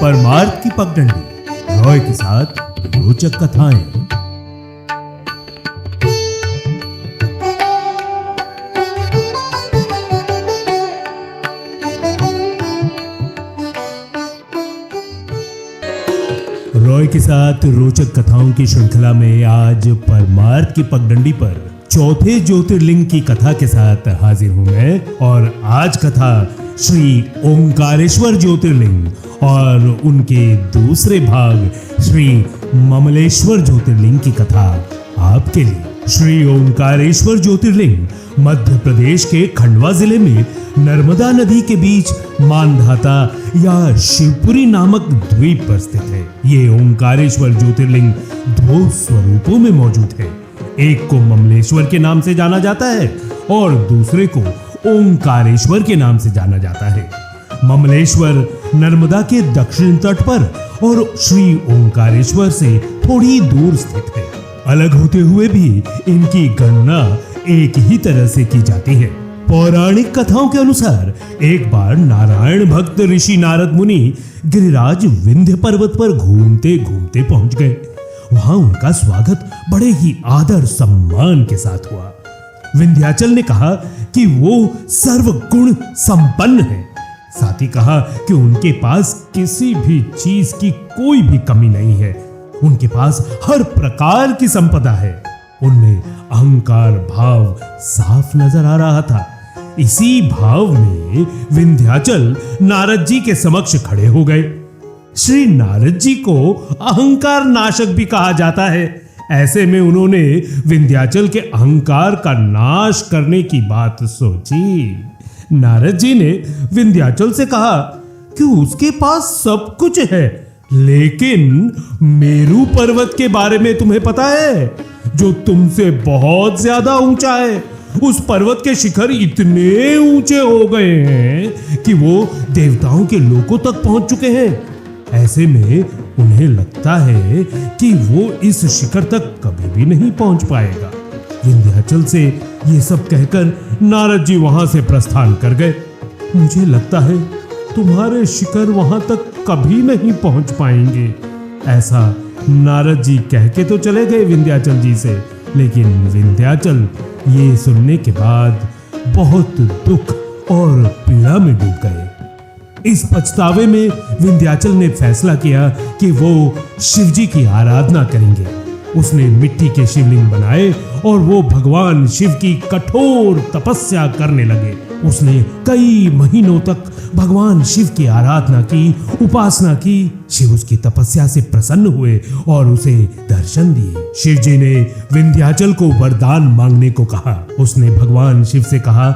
परमार्थ की पगडंडी, रॉय के साथ रोचक कथाएं। रॉय के साथ रोचक कथाओं की श्रृंखला में आज परमार्थ की पगडंडी पर चौथे ज्योतिर्लिंग की कथा के साथ हाजिर हूं मैं। और आज कथा श्री ओंकारेश्वर ज्योतिर्लिंग और उनके दूसरे भाग श्री ममलेश्वर ज्योतिर्लिंग की कथा आपके लिए। श्री ओंकारेश्वर ज्योतिर्लिंग मध्य प्रदेश के खंडवा जिले में नर्मदा नदी के बीच मानधाता या शिवपुरी नामक द्वीप पर स्थित है। ये ओंकारेश्वर ज्योतिर्लिंग दो स्वरूपों में मौजूद है। एक को ममलेश्वर के नाम से जाना जाता है और दूसरे को ओंकारेश्वर के नाम से जाना जाता है। ममलेश्वर नर्मदा के दक्षिण तट पर और श्री ओंकारेश्वर से थोड़ी दूर स्थित है। अलग होते हुए भी इनकी गणना एक ही तरह से की जाती है। पौराणिक कथाओं के अनुसार एक बार नारायण भक्त ऋषि नारद मुनि गिरिराज विंध्य पर्वत पर घूमते घूमते पहुंच गए। वहां उनका स्वागत बड़े ही आदर सम्मान के साथ हुआ। विंध्याचल ने कहा कि वो सर्वगुण संपन्न है। साथ ही कहा कि उनके पास किसी भी चीज की कोई भी कमी नहीं है। उनके पास हर प्रकार की संपदा है। उनमें अहंकार भाव साफ नजर आ रहा था। इसी भाव में विंध्याचल नारद जी के समक्ष खड़े हो गए। श्री नारद जी को अहंकार नाशक भी कहा जाता है। ऐसे में उन्होंने विंध्याचल के अहंकार का नाश करने की बात सोची। नारद जी ने विंध्याचल से कहा कि उसके पास सब कुछ है, लेकिन मेरू पर्वत के बारे में तुम्हें पता है, जो तुमसे बहुत ज्यादा ऊंचा है। उस पर्वत के शिखर इतने ऊंचे हो गए हैं कि वो देवताओं के लोकों तक पहुंच चुके हैं। ऐसे में उन्हें लगता है कि वो इस शिखर तक कभी भी नहीं पहुंच पाएगा। विंध्याचल से ये सब कहकर नारद जी वहां से प्रस्थान कर गए। मुझे लगता है तुम्हारे शिखर वहां तक कभी नहीं पहुंच पाएंगे, ऐसा नारद जी कह के तो चले गए विंध्याचल जी से। लेकिन विंध्याचल ये सुनने के बाद बहुत दुख और पीड़ा में डूब गए। इस पछतावे में विंध्याचल ने फैसला किया कि वो शिवजी की आराधना करेंगे। उसने मिट्टी के शिवलिंग बनाए और वो भगवान शिव की कठोर तपस्या करने लगे। उसने कई महीनों तक भगवान शिव की आराधना की, उपासना की। शिव उसकी तपस्या से प्रसन्न हुए और उसे दर्शन दिए। शिव जी ने विंध्याचल को वरदान मांगने को कहा। उसने भगवान शिव से कहा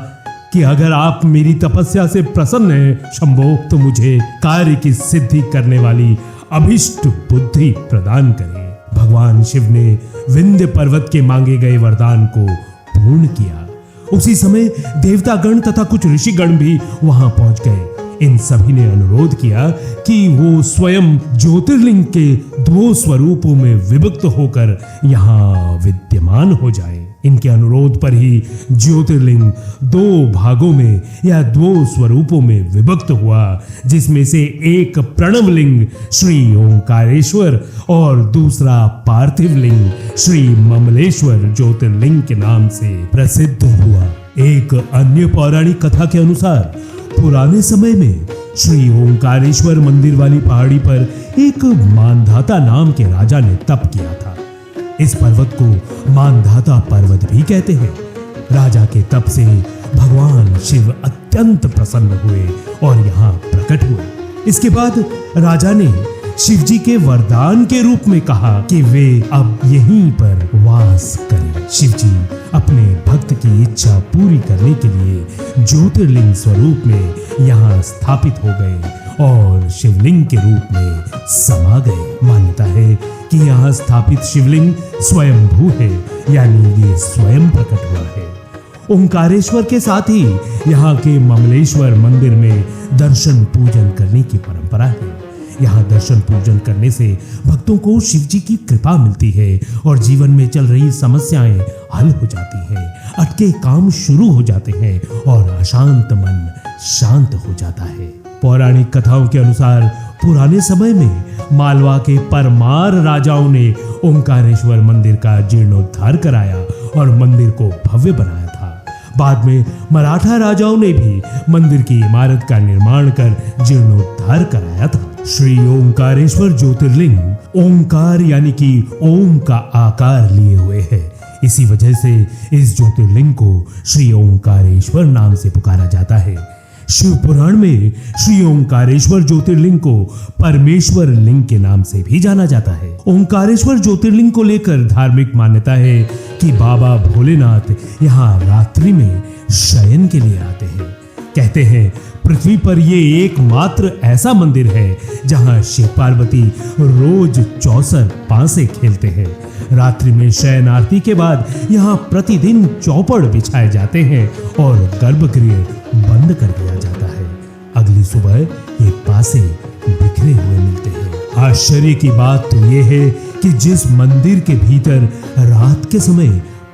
कि अगर आप मेरी तपस्या से प्रसन्न हैं शंभो, तो मुझे कार्य की सिद्धि करने वाली अभिष्ट बुद्धि प्रदान करें। भगवान शिव ने विंध्य पर्वत के मांगे गए वरदान को पूर्ण किया। उसी समय देवतागण तथा कुछ ऋषिगण भी वहां पहुंच गए। इन सभी ने अनुरोध किया कि वो स्वयं ज्योतिर्लिंग के दो स्वरूपों में विभक्त होकर यहाँ विद्यमान हो जाए। इनके अनुरोध पर ही ज्योतिर्लिंग दो भागों में या दो स्वरूपों में विभक्त हुआ, जिसमें से एक प्रणवलिंग श्री ओंकारेश्वर और दूसरा पार्थिव लिंग श्री ममलेश्वर ज्योतिर्लिंग के नाम से प्रसिद्ध हुआ। एक अन्य पौराणिक कथा के अनुसार पुराने समय में श्री ओंकारेश्वर मंदिर वाली पहाड़ी पर एक मानधाता नाम के राजा ने तप किया था। इस पर्वत को मानधाता पर्वत भी कहते हैं। राजा के तप से भगवान शिव अत्यंत प्रसन्न हुए और यहाँ प्रकट हुए। इसके बाद राजा ने शिव जी के वरदान के रूप में कहा कि वे अब यहीं पर वास करें। शिव जी अपने भक्त की इच्छा पूरी करने के लिए ज्योतिर्लिंग स्वरूप में यहाँ स्थापित हो गए और शिवलिंग के रूप में समा गए। मान्यता है कि यहाँ स्थापित शिवलिंग स्वयंभू है, यानी ये स्वयं प्रकट हुआ है। ओंकारेश्वर के साथ ही यहाँ के ममलेश्वर मंदिर में दर्शन पूजन करने की परंपरा है। यहाँ दर्शन पूजन करने से भक्तों को शिव जी की कृपा मिलती है और जीवन में चल रही समस्याएं हल हो जाती हैं, अटके काम शुरू हो जाते हैं और अशांत मन शांत हो जाता है। पौराणिक कथाओं के अनुसार पुराने समय में मालवा के परमार राजाओं ने ओंकारेश्वर मंदिर का जीर्णोद्धार कराया और मंदिर को भव्य बनाया था। बाद में मराठा राजाओं ने भी मंदिर की इमारत का निर्माण कर जीर्णोद्धार कराया था। श्री ओंकारेश्वर ज्योतिर्लिंग ओंकार यानी कि ओम का आकार लिए हुए है। इसी वजह से इस ज्योतिर्लिंग को श्री ओंकारेश्वर नाम से पुकारा जाता है। शिव पुराण में श्री ओंकारेश्वर ज्योतिर्लिंग को परमेश्वर लिंग के नाम से भी जाना जाता है। ओंकारेश्वर ज्योतिर्लिंग को लेकर धार्मिक मान्यता है कि बाबा भोलेनाथ यहाँ रात्रि में शयन के लिए आते हैं। कहते हैं पृथ्वी पर ये एकमात्र ऐसा मंदिर है जहां शिव पार्वती रोज 64 पांसे खेलते हैं। रात्रि में शयन आरती के बाद यहाँ प्रतिदिन चौपड़ बिछाए जाते हैं और गर्भगृह बंद कर दिया जाता है। अगली सुबह ये पासे बिखरे हुए मिलते हैं। आश्चर्य की बात तो ये है कि जिस मंदिर के भीतर रात के समय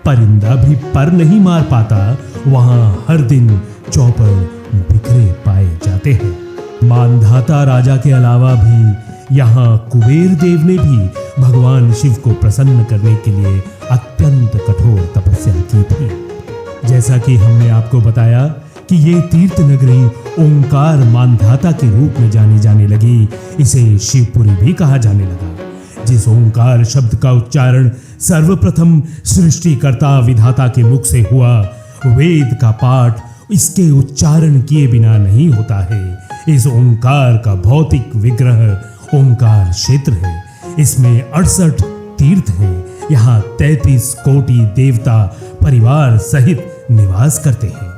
परिंदा भी पर नहीं मार पाता, वहां हर दिन चौपड़ बिखरे पाए जाते हैं। मानधाता राजा के अलावा भी यहाँ कुबेर देव ने भी भगवान शिव को प्रसन्न करने के लिए अत्यंत कठोर तपस्या की थी। जैसा कि हमने आपको बताया कि ये तीर्थ नगरी ओंकार मानधाता के रूप में जानी जाने लगी। इसे शिवपुरी भी कहा जाने लगा। जिस ओंकार शब्द का उच्चारण सर्वप्रथम सृष्टिकर्ता विधाता के मुख से हुआ, वेद का पाठ इसके उच्चारण किए बिना नहीं होता है। इस ओंकार का भौतिक विग्रह ओंकार क्षेत्र है। इसमें 68 तीर्थ हैं। यहाँ 33 कोटि देवता परिवार सहित निवास करते हैं।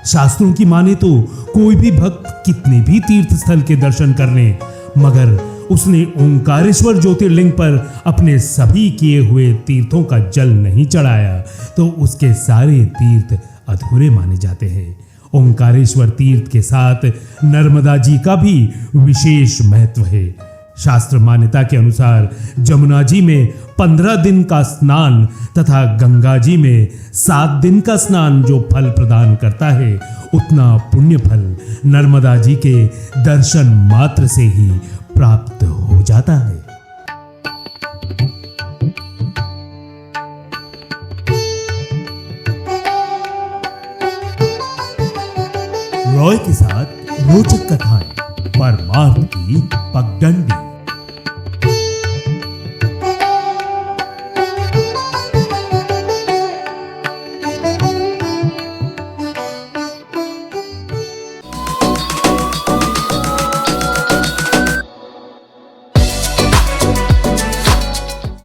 शास्त्रों की माने तो कोई भी भक्त कितने भी तीर्थ स्थल के दर्शन कर ले, मगर उसने ओंकारेश्वर ज्योतिर्लिंग पर अपने सभी किए हुए तीर्थों का जल नहीं चढ़ाया तो उसके सारे तीर्थ अधूरे माने जाते हैं। ओंकारेश्वर तीर्थ के साथ नर्मदा जी का भी विशेष महत्व है। शास्त्र मान्यता के अनुसार जमुना जी में 15 दिन का स्नान तथा गंगा जी में 7 दिन का स्नान जो फल प्रदान करता है, उतना पुण्य फल नर्मदा जी के दर्शन मात्र से ही प्राप्त हो जाता है। रॉय के साथ रोचक कथाएं परमार्थ की पगडंडी।